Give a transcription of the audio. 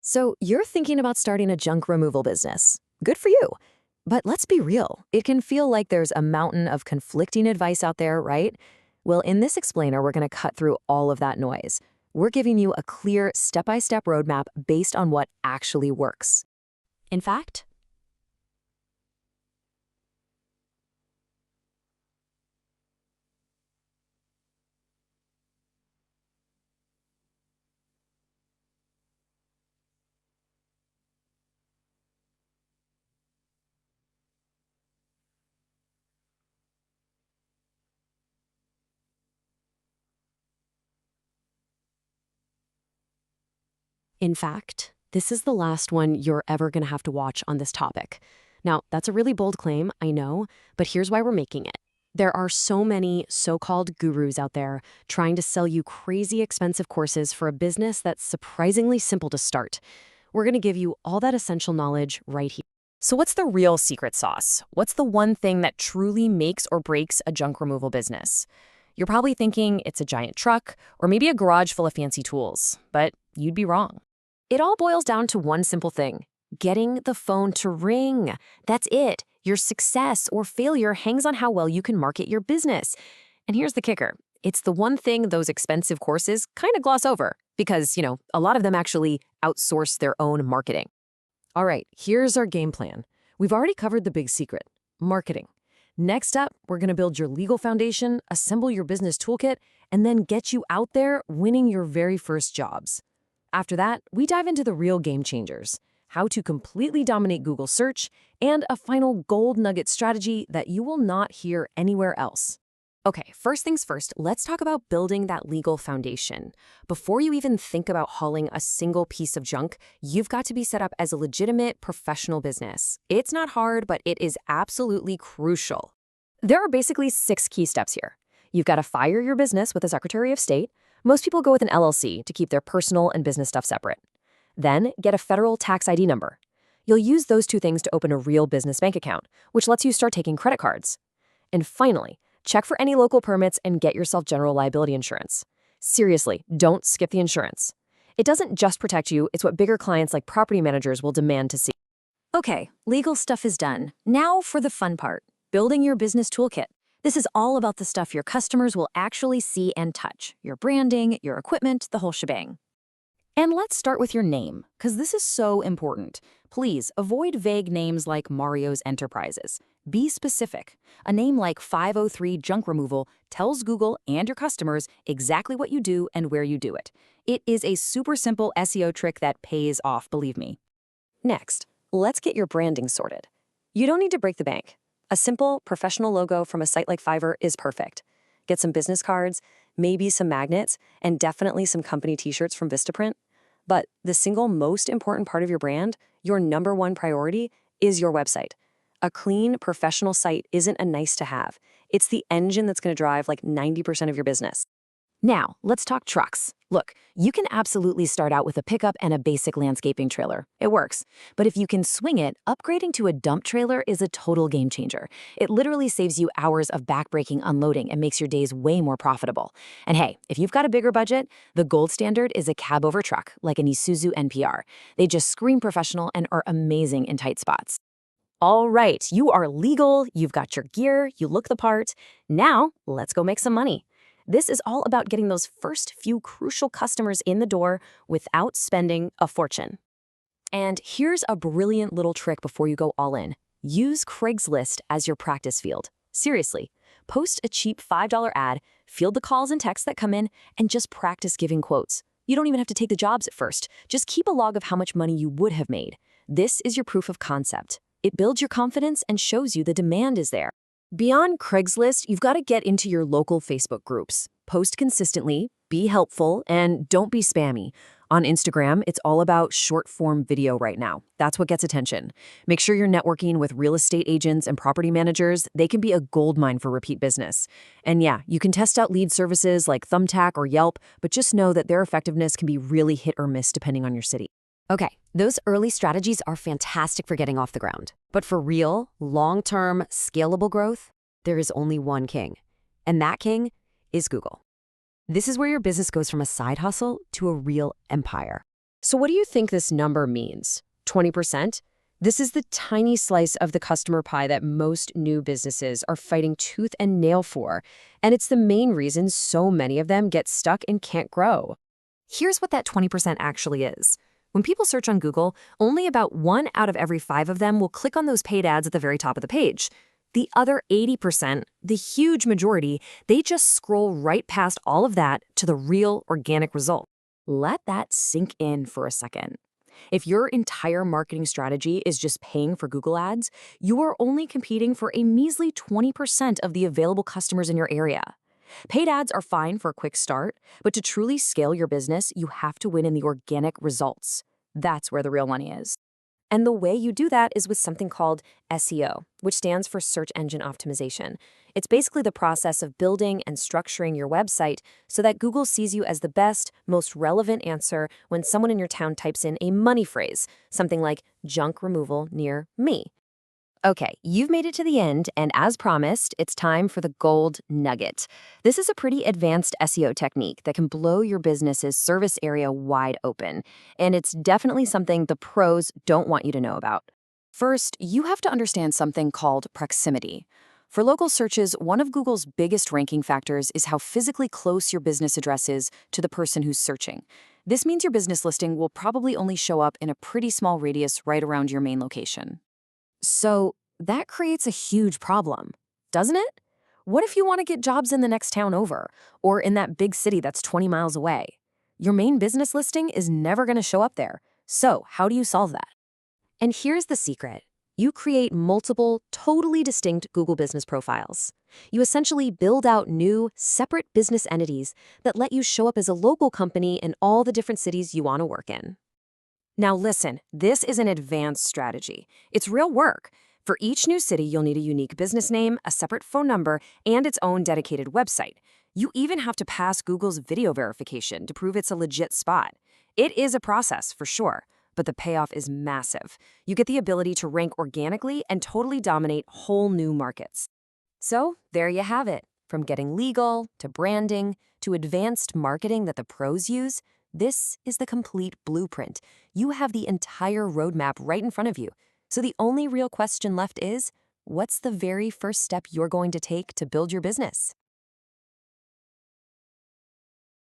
So you're thinking about starting a junk removal business. Good for you. But let's be real. It can feel like there's a mountain of conflicting advice out there, right? Well, in this explainer, we're going to cut through all of that noise. We're giving you a clear step-by-step roadmap based on what actually works. In fact, this is the last one you're ever going to have to watch on this topic. Now, that's a really bold claim, I know, but here's why we're making it. There are so many so-called gurus out there trying to sell you crazy expensive courses for a business that's surprisingly simple to start. We're going to give you all that essential knowledge right here. So what's the real secret sauce? What's the one thing that truly makes or breaks a junk removal business? You're probably thinking it's a giant truck or maybe a garage full of fancy tools, but you'd be wrong. It all boils down to one simple thing: getting the phone to ring. That's it. Your success or failure hangs on how well you can market your business. And here's the kicker. It's the one thing those expensive courses kind of gloss over because, a lot of them actually outsource their own marketing. All right, here's our game plan. We've already covered the big secret: marketing. Next up, we're going to build your legal foundation, assemble your business toolkit, and then get you out there winning your very first jobs. After that, we dive into the real game changers: how to completely dominate Google search, and a final gold nugget strategy that you will not hear anywhere else. Okay, first things first, let's talk about building that legal foundation. Before you even think about hauling a single piece of junk, you've got to be set up as a legitimate professional business. It's not hard, but it is absolutely crucial. There are basically 6 key steps here. You've got to file your business with the Secretary of State. Most people go with an LLC to keep their personal and business stuff separate. Then, get a federal tax ID number. You'll use those 2 things to open a real business bank account, which lets you start taking credit cards. And finally, check for any local permits and get yourself general liability insurance. Seriously, don't skip the insurance. It doesn't just protect you, it's what bigger clients like property managers will demand to see. Okay, legal stuff is done. Now for the fun part: building your business toolkit. This is all about the stuff your customers will actually see and touch: your branding, your equipment, the whole shebang. And let's start with your name, because this is so important. Please avoid vague names like Mario's Enterprises. Be specific. A name like 503 Junk Removal tells Google and your customers exactly what you do and where you do it. It is a super simple SEO trick that pays off, believe me. Next, let's get your branding sorted. You don't need to break the bank. A simple, professional logo from a site like Fiverr is perfect. Get some business cards, maybe some magnets, and definitely some company t-shirts from Vistaprint. But the single most important part of your brand, your #1 priority, is your website. A clean, professional site isn't a nice to have. It's the engine that's going to drive like 90% of your business. Now, let's talk trucks. Look, you can absolutely start out with a pickup and a basic landscaping trailer. It works. But if you can swing it, upgrading to a dump trailer is a total game changer. It literally saves you hours of backbreaking unloading and makes your days way more profitable. And hey, if you've got a bigger budget, the gold standard is a cab over truck, like an Isuzu NPR. They just scream professional and are amazing in tight spots. All right, you are legal, you've got your gear, you look the part. Now, let's go make some money. This is all about getting those first few crucial customers in the door without spending a fortune. And here's a brilliant little trick before you go all in. Use Craigslist as your practice field. Seriously, post a cheap $5 ad, field the calls and texts that come in, and just practice giving quotes. You don't even have to take the jobs at first. Just keep a log of how much money you would have made. This is your proof of concept. It builds your confidence and shows you the demand is there. Beyond Craigslist, you've got to get into your local Facebook groups. Post consistently, be helpful, and don't be spammy. On Instagram, it's all about short-form video right now. That's what gets attention. Make sure you're networking with real estate agents and property managers. They can be a goldmine for repeat business. And yeah, you can test out lead services like Thumbtack or Yelp, but just know that their effectiveness can be really hit or miss depending on your city. Okay, those early strategies are fantastic for getting off the ground. But for real, long-term, scalable growth, there is only one king. And that king is Google. This is where your business goes from a side hustle to a real empire. So what do you think this number means? 20%? This is the tiny slice of the customer pie that most new businesses are fighting tooth and nail for, and it's the main reason so many of them get stuck and can't grow. Here's what that 20% actually is. When people search on Google, only about 1 out of every 5 of them will click on those paid ads at the very top of the page. The other 80%, the huge majority, they just scroll right past all of that to the real organic result. Let that sink in for a second. If your entire marketing strategy is just paying for Google ads, you are only competing for a measly 20% of the available customers in your area. Paid ads are fine for a quick start, but to truly scale your business, you have to win in the organic results. That's where the real money is. And the way you do that is with something called SEO, which stands for search engine optimization. It's basically the process of building and structuring your website so that Google sees you as the best, most relevant answer when someone in your town types in a money phrase, something like junk removal near me. Okay, you've made it to the end, and as promised, it's time for the gold nugget. This is a pretty advanced SEO technique that can blow your business's service area wide open, and it's definitely something the pros don't want you to know about. First, you have to understand something called proximity. For local searches, one of Google's biggest ranking factors is how physically close your business address is to the person who's searching. This means your business listing will probably only show up in a pretty small radius right around your main location. So that creates a huge problem, doesn't it? What if you want to get jobs in the next town over, or in that big city that's 20 miles away? Your main business listing is never going to show up there. So how do you solve that? And here's the secret. You create multiple, totally distinct Google business profiles. You essentially build out new, separate business entities that let you show up as a local company in all the different cities you want to work in. Now listen, this is an advanced strategy. It's real work. For each new city, you'll need a unique business name, a separate phone number, and its own dedicated website. You even have to pass Google's video verification to prove it's a legit spot. It is a process, for sure, but the payoff is massive. You get the ability to rank organically and totally dominate whole new markets. So there you have it. From getting legal, to branding, to advanced marketing that the pros use, this is the complete blueprint. You have the entire roadmap right in front of you. So the only real question left is, what's the very first step you're going to take to build your business?